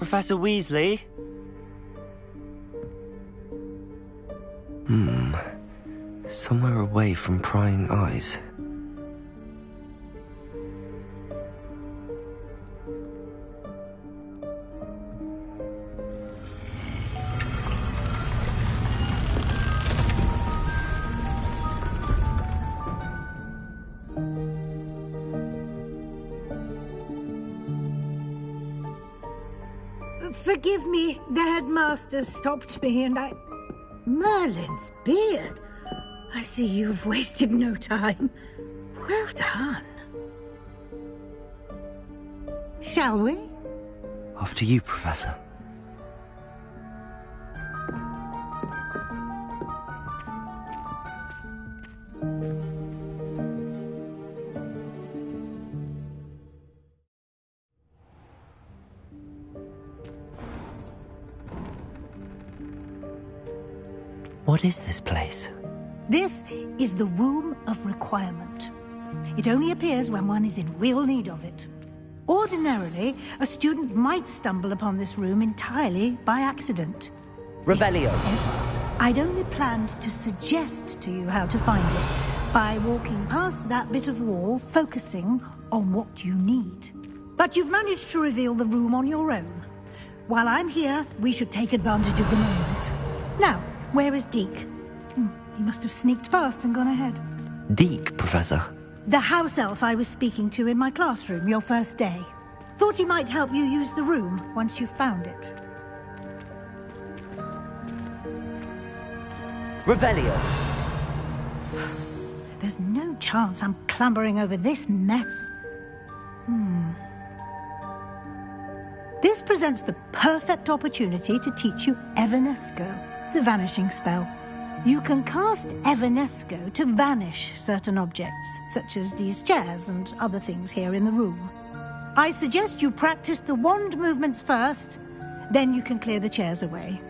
Professor Weasley? Somewhere away from prying eyes. Forgive me, the headmaster stopped me and Merlin's beard. I see you've wasted no time. Well done. Shall we? After you, Professor. What is this place? This is the Room of Requirement. It only appears when one is in real need of it. Ordinarily, a student might stumble upon this room entirely by accident. Revelio. I'd only planned to suggest to you how to find it by walking past that bit of wall, focusing on what you need. But you've managed to reveal the room on your own. While I'm here, we should take advantage of the moment. Now, where is Deke? He must have sneaked past and gone ahead. Deke, Professor. The house elf I was speaking to in my classroom your first day. Thought he might help you use the room once you found it. Revelio. There's no chance I'm clambering over this mess. This presents the perfect opportunity to teach you Evanesco, the vanishing spell. You can cast Evanesco to vanish certain objects, such as these chairs and other things here in the room. I suggest you practice the wand movements first, then you can clear the chairs away.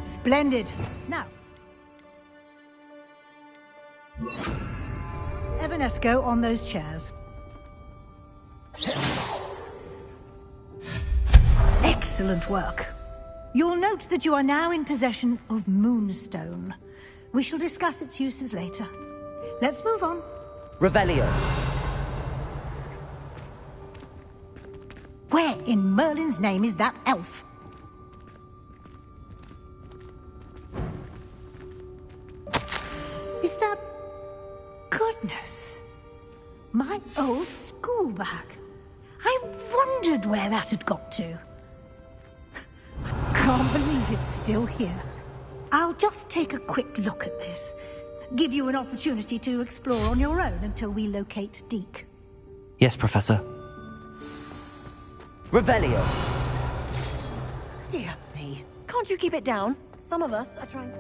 Splendid. Now, Evanesco on those chairs. Excellent work. You'll note that you are now in possession of Moonstone. We shall discuss its uses later. Let's move on. Revelio. Where in Merlin's name is that elf? Is that... Goodness. My old school bag. I wondered where that had got to. I can't believe it's still here. I'll just take a quick look at this. Give you an opportunity to explore on your own until we locate Deke. Yes, Professor. Revelio. Dear me. Can't you keep it down? Some of us are trying...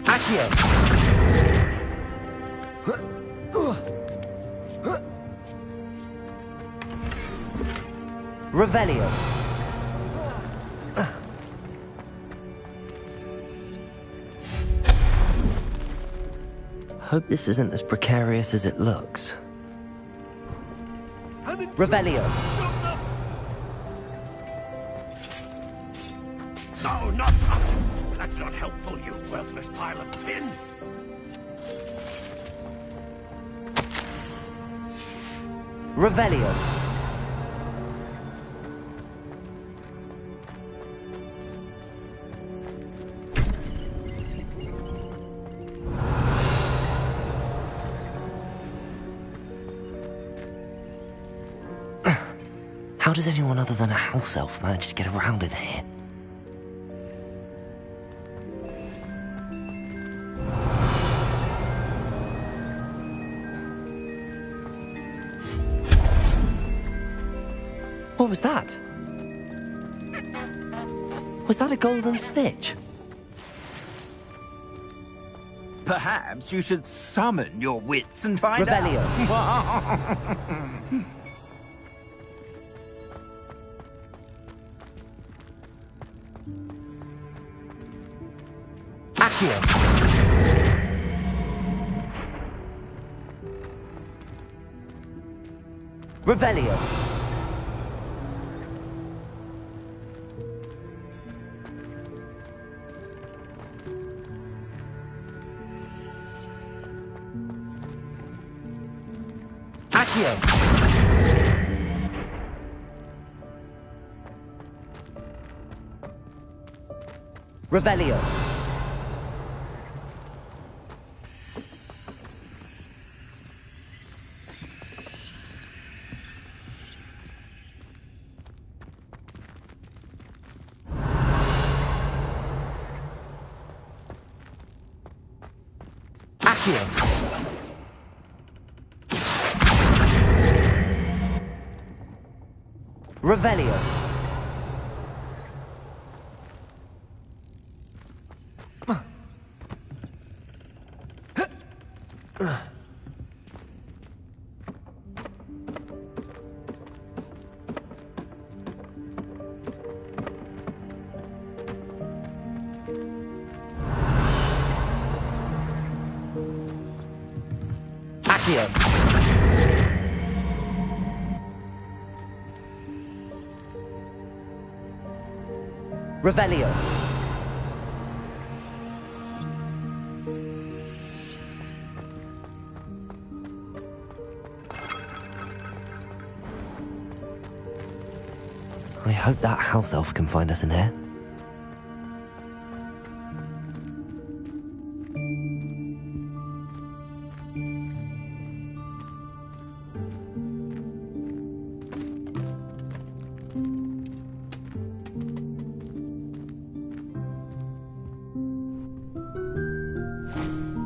Accio. Revelio. Hope this isn't as precarious as it looks. Revelio. No, not... That's not helpful, you worthless pile of tin. Revelio. How does anyone other than a house elf manage to get around in here? What was that? Was that a golden stitch? Perhaps you should summon your wits and find Revelio. out. Accio. Revelio. Accio. Revelio. Accio. Revelio. Accio. Revelio. I hope that house elf can find us in here.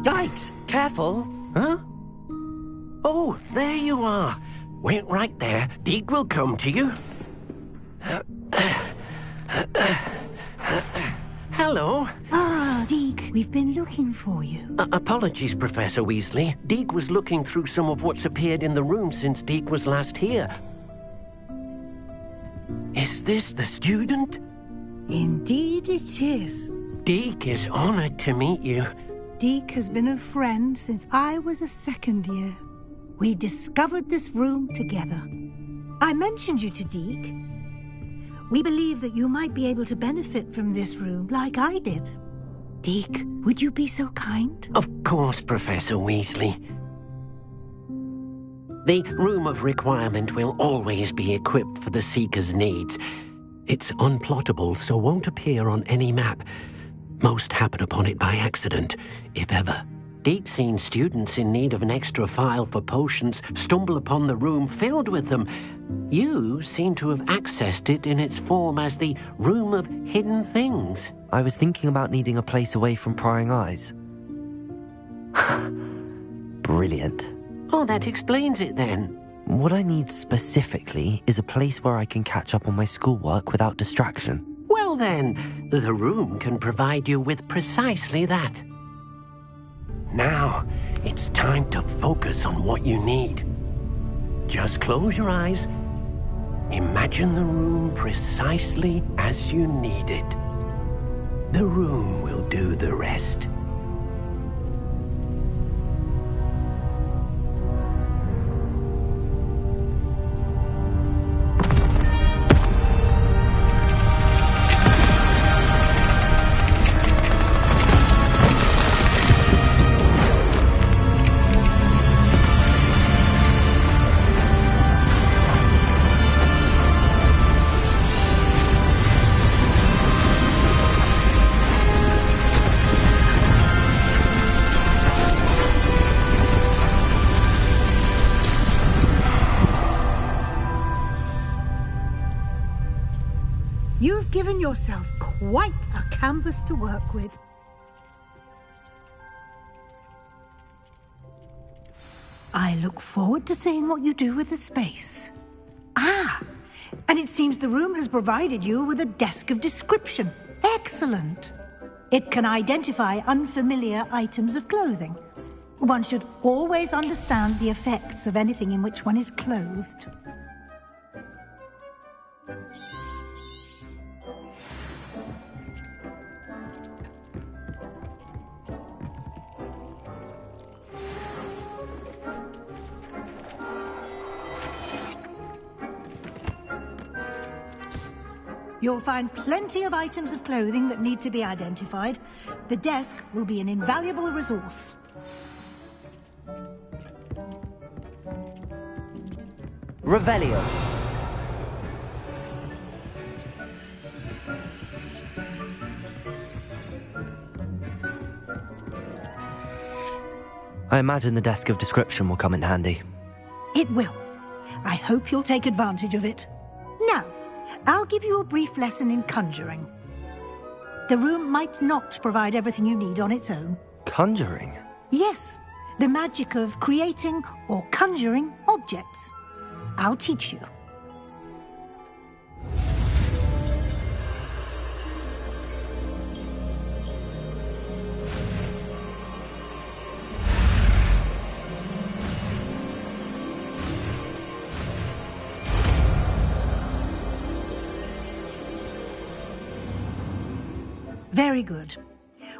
Yikes! Careful! Huh? Oh, there you are. Wait right there. Deke will come to you. Hello. Ah, Deke, we've been looking for you. Apologies, Professor Weasley. Deke was looking through some of what's appeared in the room since Deke was last here. Is this the student? Indeed it is. Deke is honored to meet you. Deke has been a friend since I was a second year. We discovered this room together. I mentioned you to Deke. We believe that you might be able to benefit from this room like I did. Deke, would you be so kind? Of course, Professor Weasley. The Room of Requirement will always be equipped for the Seeker's needs. It's unplottable, so won't appear on any map. Most happen upon it by accident, if ever. Deke's seen students in need of an extra file for potions stumble upon the room filled with them. You seem to have accessed it in its form as the Room of Hidden Things. I was thinking about needing a place away from prying eyes. Brilliant. Oh, that explains it then. What I need specifically is a place where I can catch up on my schoolwork without distraction. Well then, the room can provide you with precisely that. Now, it's time to focus on what you need. Just close your eyes. Imagine the room precisely as you need it. The room will do the rest. You've given yourself quite a canvas to work with. I look forward to seeing what you do with the space. Ah, and it seems the room has provided you with a desk of description. Excellent. It can identify unfamiliar items of clothing. One should always understand the effects of anything in which one is clothed. You'll find plenty of items of clothing that need to be identified. The desk will be an invaluable resource. Revelio. I imagine the desk of description will come in handy. It will. I hope you'll take advantage of it. Now, I'll give you a brief lesson in conjuring. The room might not provide everything you need on its own. Conjuring? Yes, the magic of creating or conjuring objects. I'll teach you. Very good.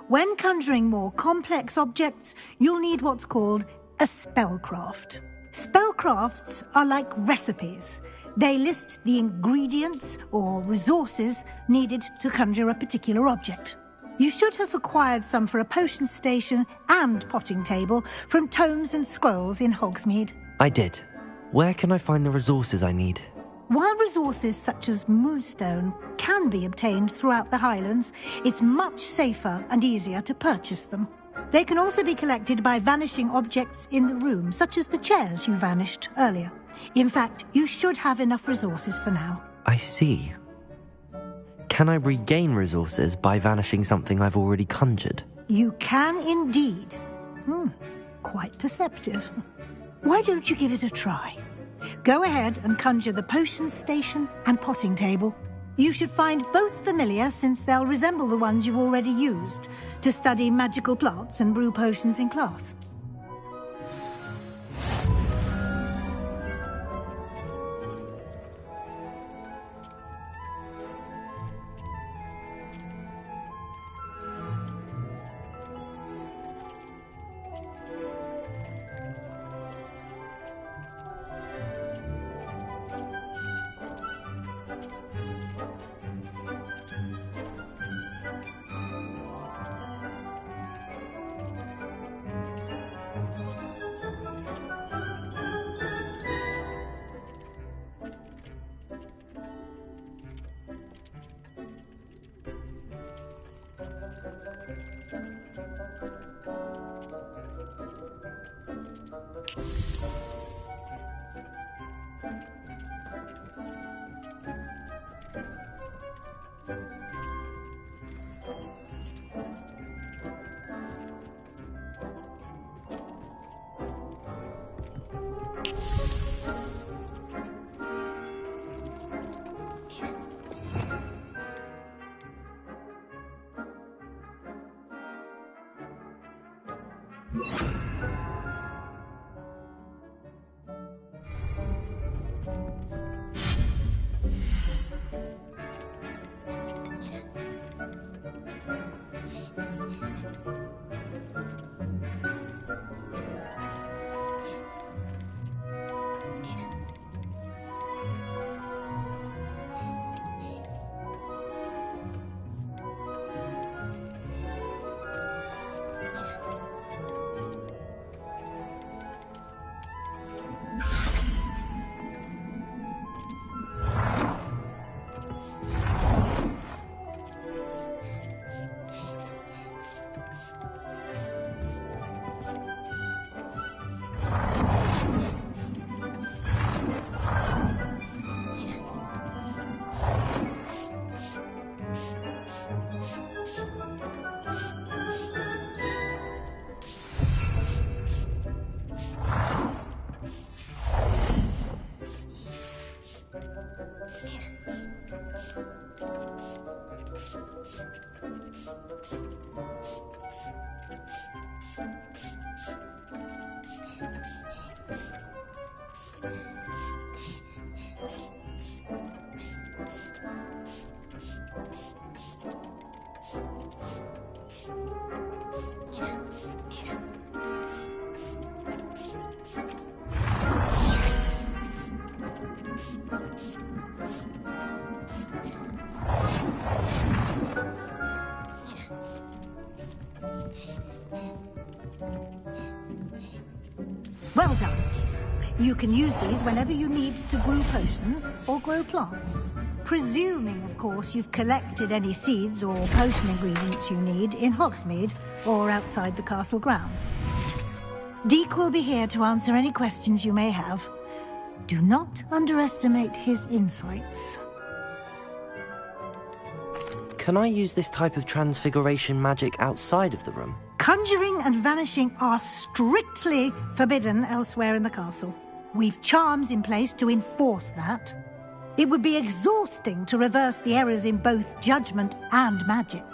When conjuring more complex objects, you'll need what's called a spellcraft. Spellcrafts are like recipes. They list the ingredients or resources needed to conjure a particular object. You should have acquired some for a potion station and potting table from tomes and scrolls in Hogsmeade. I did. Where can I find the resources I need? While resources such as moonstone can be obtained throughout the Highlands, it's much safer and easier to purchase them. They can also be collected by vanishing objects in the room, such as the chairs you vanished earlier. In fact, you should have enough resources for now. I see. Can I regain resources by vanishing something I've already conjured? You can indeed. Quite perceptive. Why don't you give it a try? Go ahead and conjure the potion station and potting table. You should find both familiar, since they'll resemble the ones you've already used to study magical plants and brew potions in class. Well done. You can use these whenever you need to brew potions or grow plants. Presuming, of course, you've collected any seeds or potion ingredients you need in Hogsmeade or outside the castle grounds. Deek will be here to answer any questions you may have. Do not underestimate his insights. Can I use this type of transfiguration magic outside of the room? Conjuring and vanishing are strictly forbidden elsewhere in the castle. We've charms in place to enforce that. It would be exhausting to reverse the errors in both judgment and magic.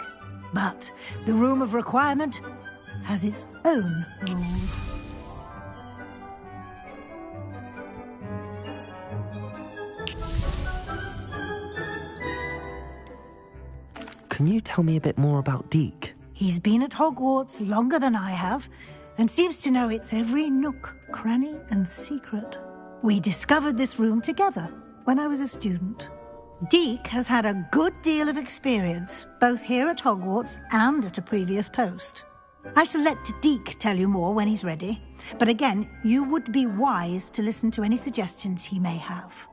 But the Room of Requirement has its own rules. Can you tell me a bit more about Deek? He's been at Hogwarts longer than I have, and seems to know its every nook, cranny, and secret. We discovered this room together when I was a student. Deek has had a good deal of experience, both here at Hogwarts and at a previous post. I shall let Deek tell you more when he's ready, but again, you would be wise to listen to any suggestions he may have.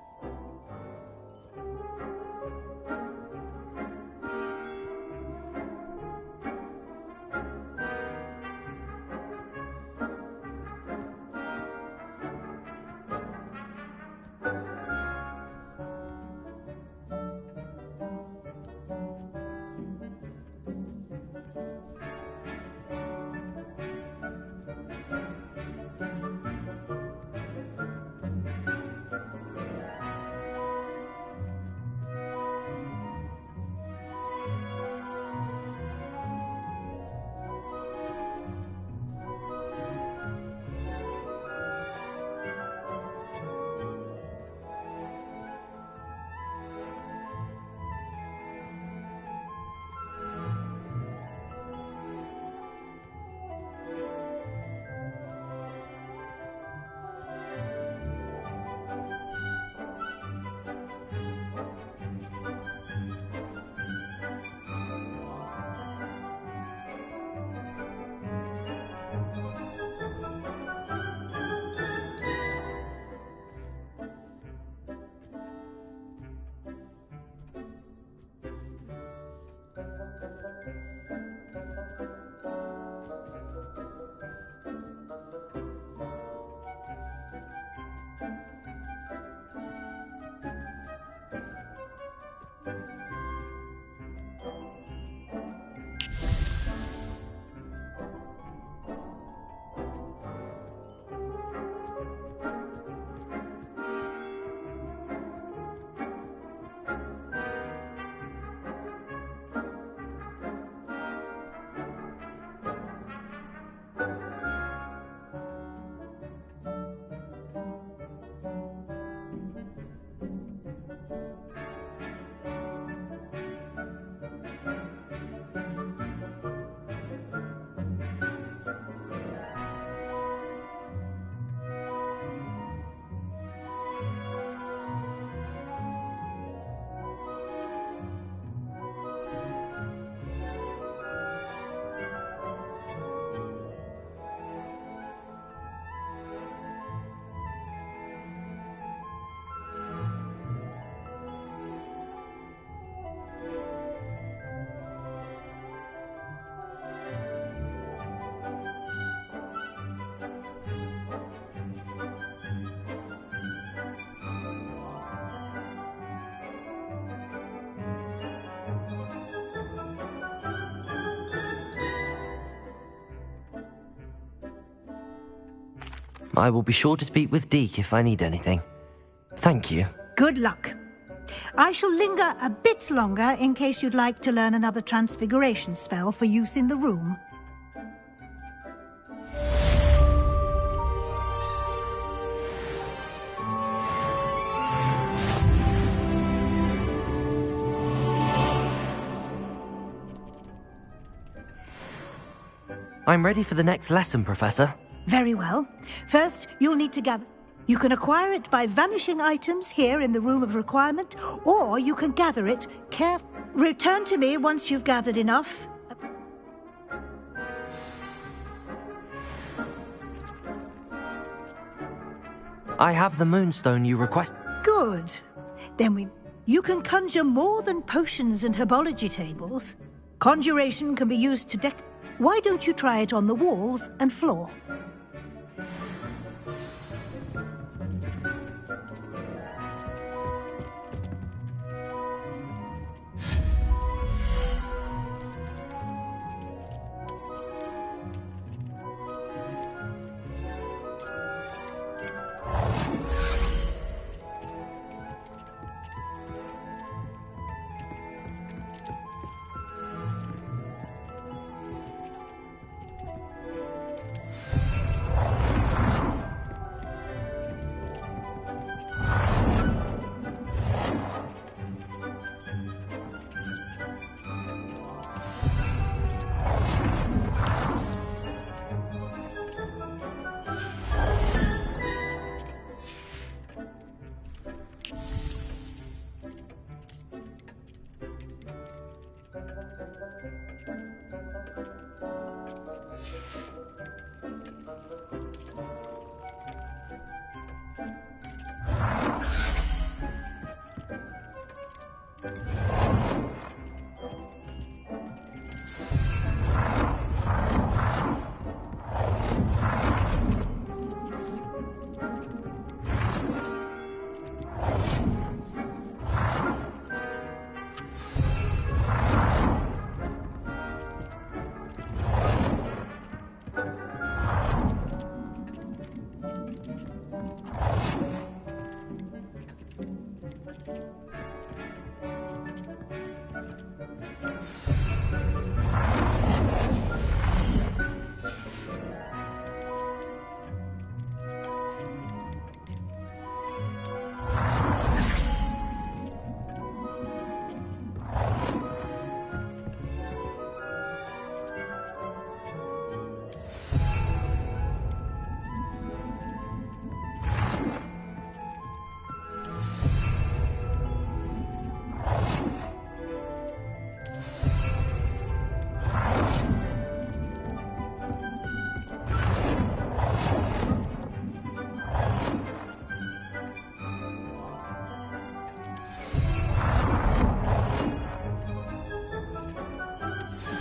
I will be sure to speak with Deek if I need anything. Thank you. Good luck. I shall linger a bit longer in case you'd like to learn another transfiguration spell for use in the room. I'm ready for the next lesson, Professor. Very well. First, you'll need to gather... You can acquire it by vanishing items here in the Room of Requirement, or you can gather it Return to me once you've gathered enough. I have the moonstone you request. Good. Then you can conjure more than potions and herbology tables. Conjuration can be used to Why don't you try it on the walls and floor?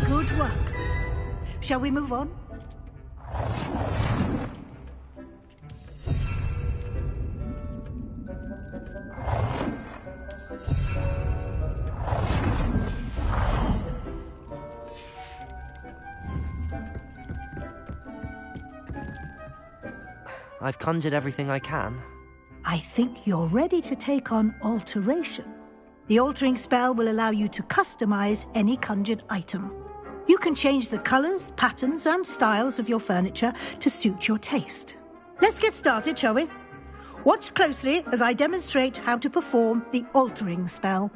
Good work. Shall we move on? I've conjured everything I can. I think you're ready to take on alteration. The altering spell will allow you to customize any conjured item. You can change the colors, patterns, and styles of your furniture to suit your taste. Let's get started, shall we? Watch closely as I demonstrate how to perform the altering spell.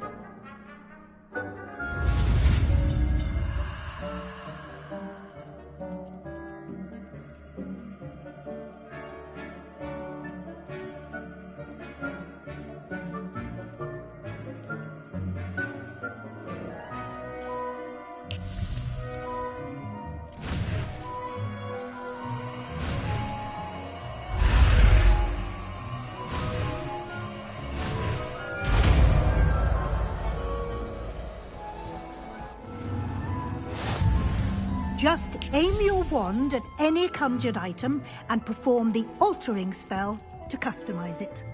Just aim your wand at any conjured item and perform the altering spell to customize it.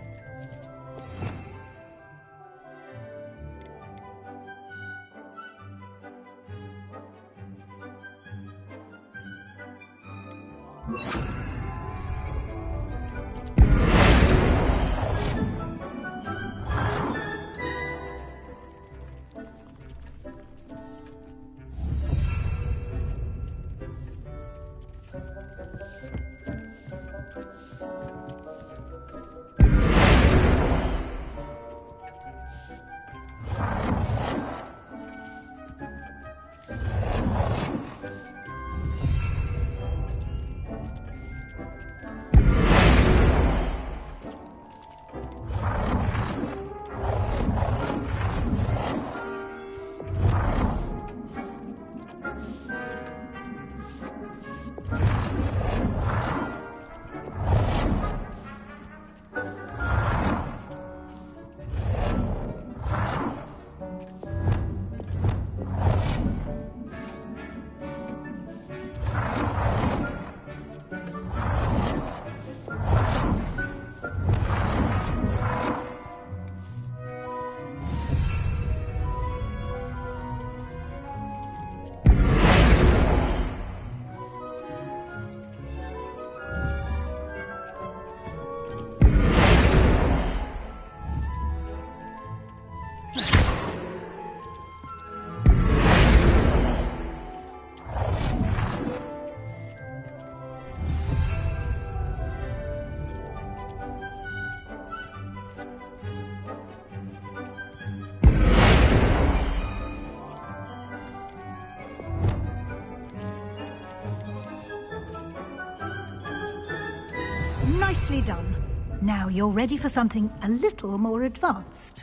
Nicely done. Now you're ready for something a little more advanced.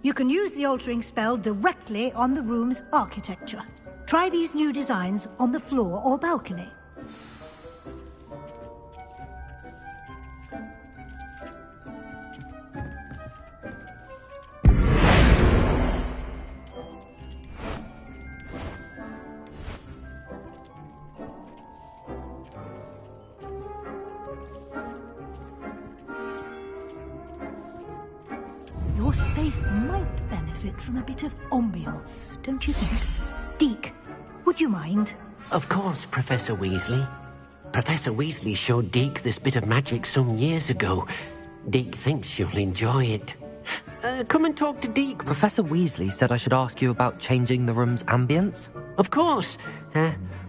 You can use the altering spell directly on the room's architecture. Try these new designs on the floor or balcony. Your space might benefit from a bit of ambiance, don't you think? Deke, would you mind? Of course, Professor Weasley. Professor Weasley showed Deke this bit of magic some years ago. Deke thinks you'll enjoy it. Come and talk to Deke. Professor Weasley said I should ask you about changing the room's ambience. Of course.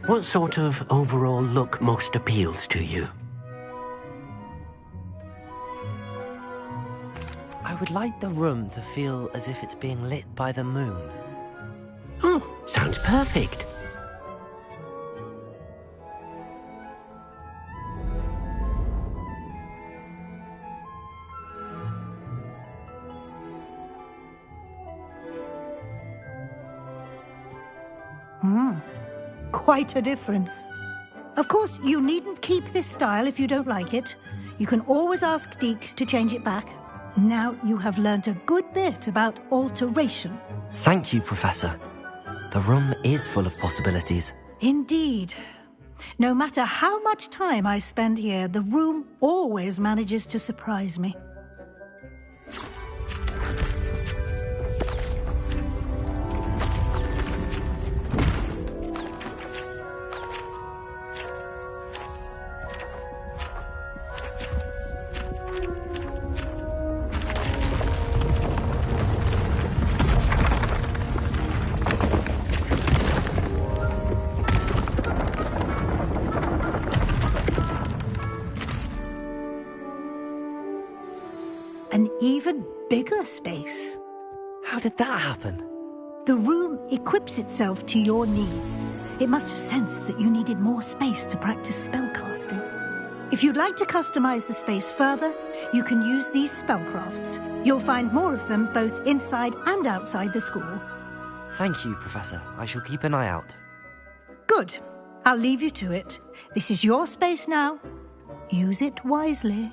What sort of overall look most appeals to you? I would like the room to feel as if it's being lit by the moon. Oh, sounds perfect. Quite a difference. Of course, you needn't keep this style if you don't like it. You can always ask Deke to change it back. Now you have learnt a good bit about alteration. Thank you, Professor. The room is full of possibilities. Indeed. No matter how much time I spend here, the room always manages to surprise me. An even bigger space. How did that happen? The room equips itself to your needs. It must have sensed that you needed more space to practice spellcasting. If you'd like to customize the space further, you can use these spellcrafts. You'll find more of them both inside and outside the school. Thank you, Professor. I shall keep an eye out. Good. I'll leave you to it. This is your space now. Use it wisely.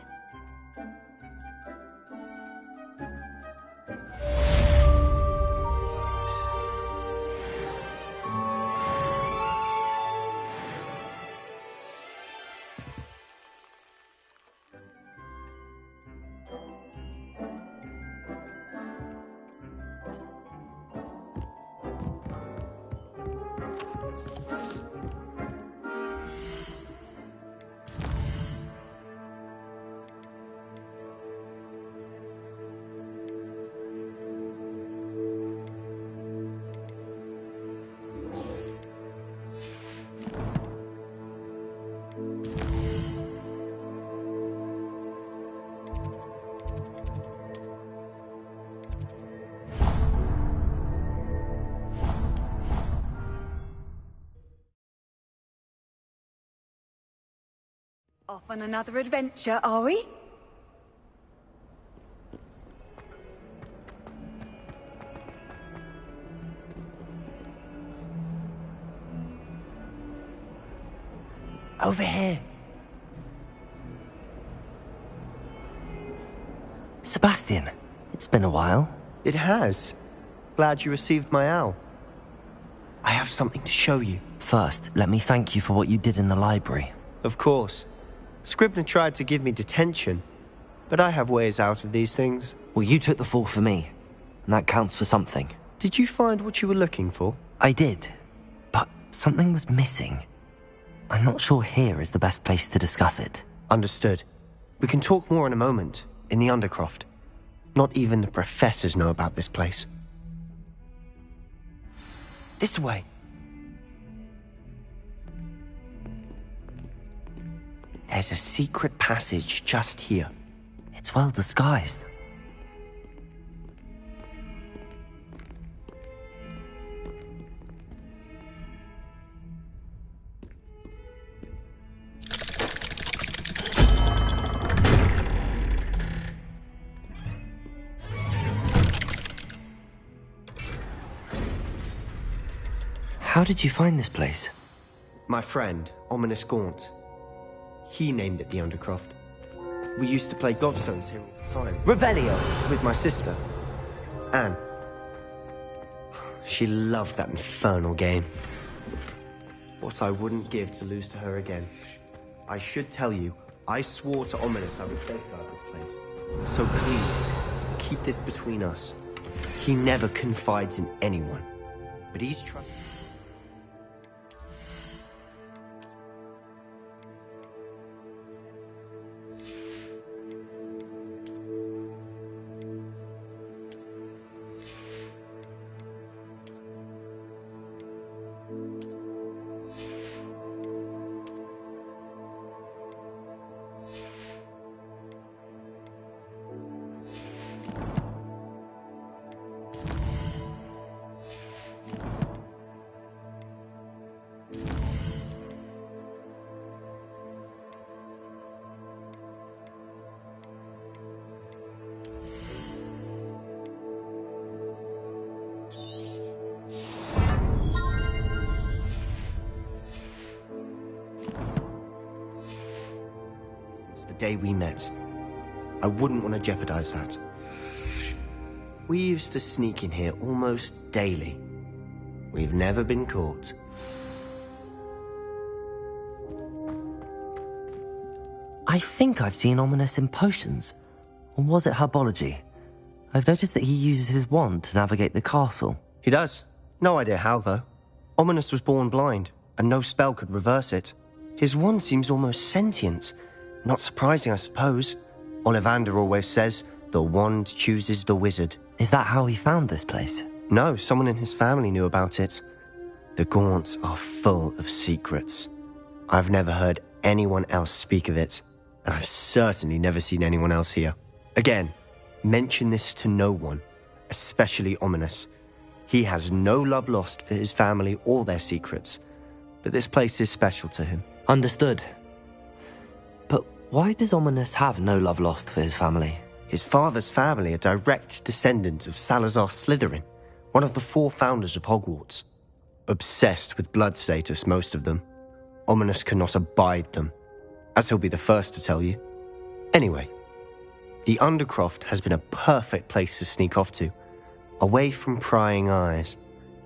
Off on another adventure, are we? Over here. Sebastian, it's been a while. It has. Glad you received my owl. I have something to show you. First, let me thank you for what you did in the library. Of course. Scribner tried to give me detention, but I have ways out of these things. Well, you took the fall for me, and that counts for something. Did you find what you were looking for? I did, but something was missing. I'm not sure here is the best place to discuss it. Understood. We can talk more in a moment, in the Undercroft. Not even the professors know about this place. This way. There's a secret passage just here. It's well disguised. How did you find this place? My friend, Ominous Gaunt. He named it the Undercroft. We used to play gobstones here all the time. Revelio. With my sister, Anne. She loved that infernal game. What I wouldn't give to lose to her again. I should tell you, I swore to Ominous I would safeguard this place. So please, keep this between us. He never confides in anyone, but he's trying. The day we met. I wouldn't want to jeopardize that. We used to sneak in here almost daily. We've never been caught. I think I've seen Ominous in potions. Or was it herbology? I've noticed that he uses his wand to navigate the castle. He does. No idea how, though. Ominous was born blind, and no spell could reverse it. His wand seems almost sentient. Not surprising, I suppose. Ollivander always says, the wand chooses the wizard. Is that how he found this place? No, someone in his family knew about it. The Gaunts are full of secrets. I've never heard anyone else speak of it, and I've certainly never seen anyone else here. Again, mention this to no one, especially Ominous. He has no love lost for his family or their secrets, but this place is special to him. Understood. But why does Ominous have no love lost for his family? His father's family are direct descendants of Salazar Slytherin, one of the 4 founders of Hogwarts. Obsessed with blood status, most of them. Ominous cannot abide them, as he'll be the first to tell you. Anyway, the Undercroft has been a perfect place to sneak off to, away from prying eyes,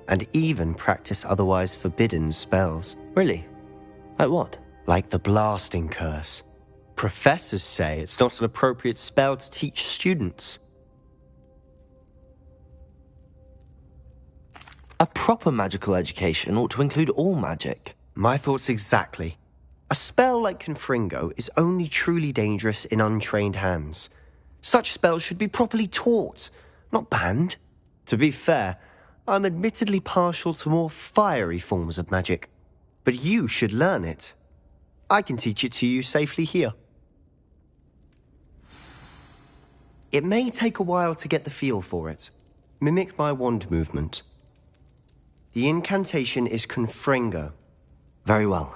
and even practice otherwise forbidden spells. Really? Like what? Like the blasting curse. Professors say it's not an appropriate spell to teach students. A proper magical education ought to include all magic. My thoughts exactly. A spell like Confringo is only truly dangerous in untrained hands. Such spells should be properly taught, not banned. To be fair, I'm admittedly partial to more fiery forms of magic. But you should learn it. I can teach it to you safely here. It may take a while to get the feel for it. Mimic my wand movement. The incantation is Confringo. Very well.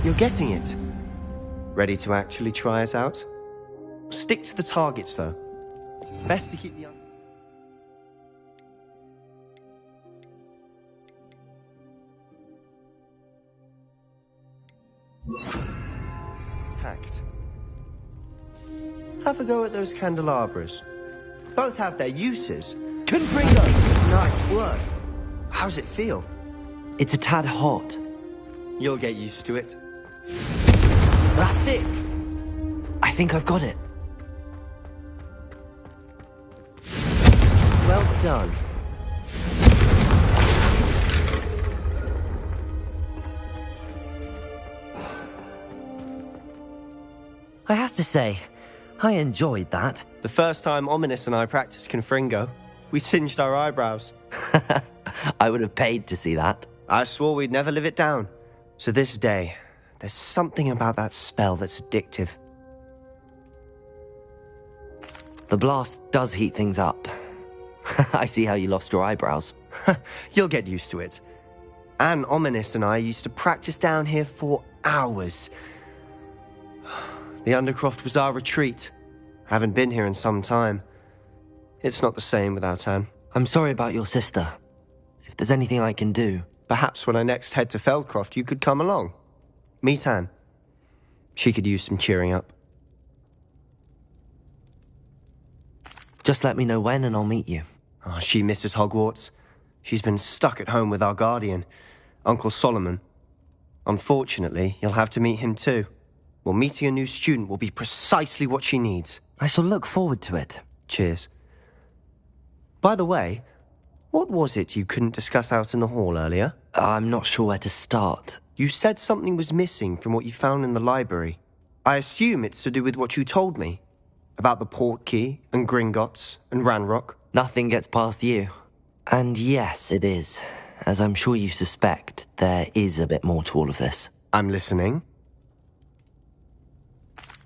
You're getting it. Ready to actually try it out? Stick to the targets, though. Best to keep the... Have a go at those candelabras. Both have their uses. Confringo! Nice work. How's it feel? It's a tad hot. You'll get used to it. That's it! I think I've got it. Well done. I have to say, I enjoyed that. The first time Ominous and I practiced Confringo, we singed our eyebrows. I would have paid to see that. I swore we'd never live it down. So this day, there's something about that spell that's addictive. The blast does heat things up. I see how you lost your eyebrows. You'll get used to it. Anne Ominous and I used to practice down here for hours. The Undercroft was our retreat. Haven't been here in some time. It's not the same without Anne. I'm sorry about your sister. If there's anything I can do... Perhaps when I next head to Feldcroft, you could come along. Meet Anne. She could use some cheering up. Just let me know when and I'll meet you. Oh, she misses Hogwarts. She's been stuck at home with our guardian, Uncle Solomon. Unfortunately, you'll have to meet him too. Well, meeting a new student will be precisely what she needs. I shall look forward to it. Cheers. By the way, what was it you couldn't discuss out in the hall earlier? I'm not sure where to start. You said something was missing from what you found in the library. I assume it's to do with what you told me. About the Portkey, and Gringotts, and Ranrock. Nothing gets past you. And yes, it is. As I'm sure you suspect, there is a bit more to all of this. I'm listening.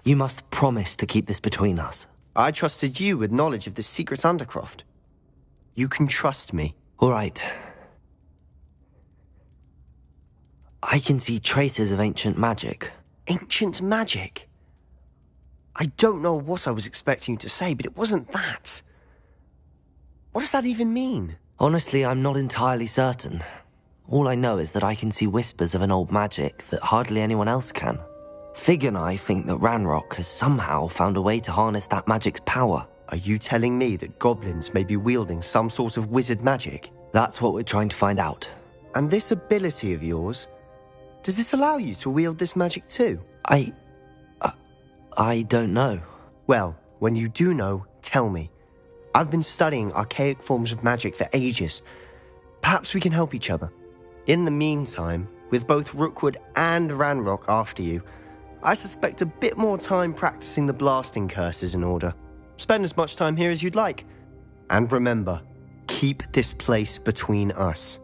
You must promise to keep this between us. I trusted you with knowledge of the secret Undercroft. You can trust me. All right. I can see traces of ancient magic. Ancient magic? I don't know what I was expecting you to say, but it wasn't that. What does that even mean? Honestly, I'm not entirely certain. All I know is that I can see whispers of an old magic that hardly anyone else can. Fig and I think that Ranrock has somehow found a way to harness that magic's power. Are you telling me that goblins may be wielding some sort of wizard magic? That's what we're trying to find out. And this ability of yours, does it allow you to wield this magic too? I don't know. Well, when you do know, tell me. I've been studying archaic forms of magic for ages. Perhaps we can help each other. In the meantime, with both Rookwood and Ranrock after you, I suspect a bit more time practicing the blasting curse is in order. Spend as much time here as you'd like. And remember, keep this place between us.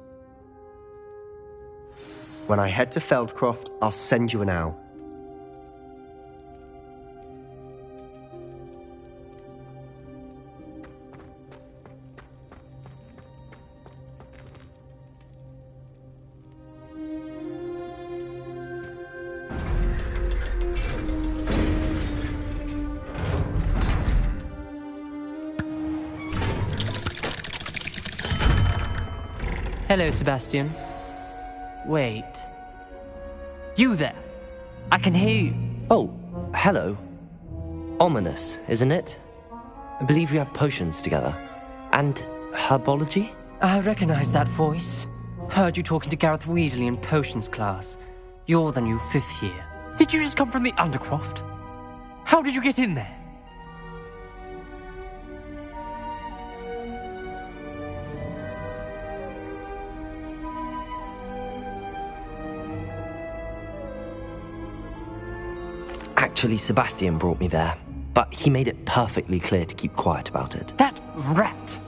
When I head to Feldcroft, I'll send you an owl. Hello, Sebastian. Wait. You there? I can hear you. Oh, hello. Ominous, isn't it? I believe we have potions together. And herbology? I recognize that voice. Heard you talking to Gareth Weasley in potions class. You're the new 5th year. Did you just come from the Undercroft? How did you get in there? Actually, Sebastian brought me there, but he made it perfectly clear to keep quiet about it. That rat!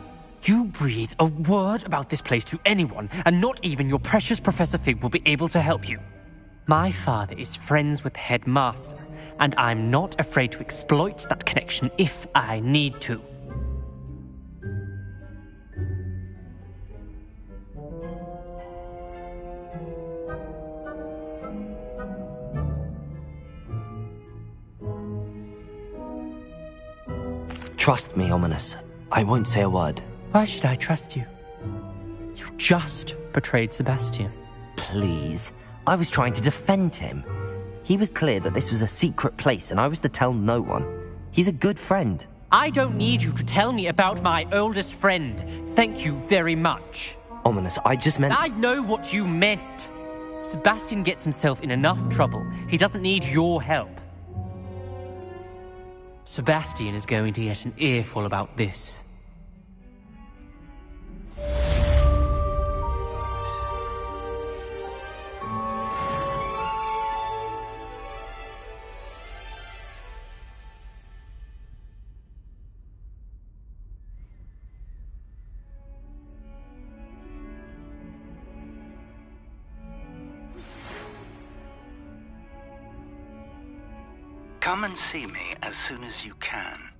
You breathe a word about this place to anyone, and not even your precious Professor Fig will be able to help you. My father is friends with the headmaster, and I'm not afraid to exploit that connection if I need to. Trust me, Ominous. I won't say a word. Why should I trust you? You just betrayed Sebastian. Please. I was trying to defend him. He was clear that this was a secret place and I was to tell no one. He's a good friend. I don't need you to tell me about my oldest friend. Thank you very much. Ominous, I just meant... I know what you meant. Sebastian gets himself in enough trouble. He doesn't need your help. Sebastian is going to get an earful about this. Come and see me as soon as you can.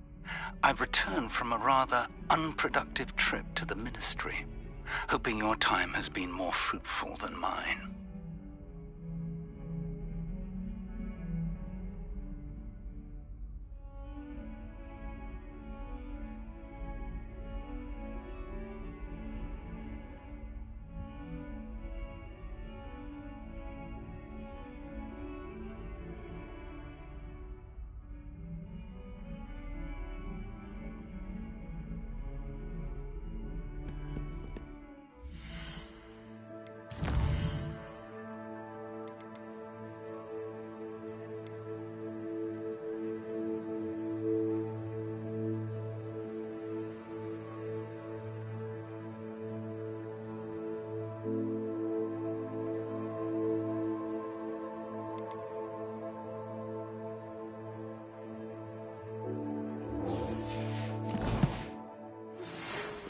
I've returned from a rather unproductive trip to the Ministry, hoping your time has been more fruitful than mine.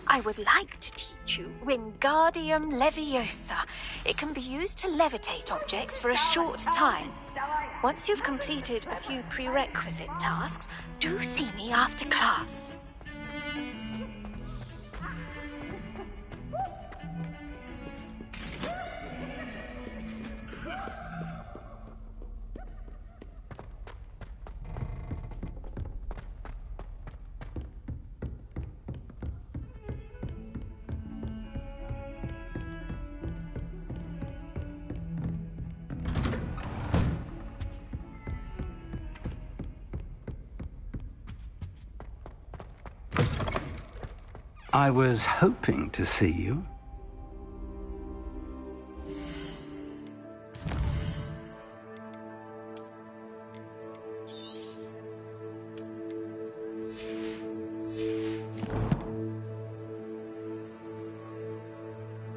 I would like to teach you Wingardium Leviosa. It can be used to levitate objects for a short time. Once you've completed a few prerequisite tasks, do see me after class. I was hoping to see you.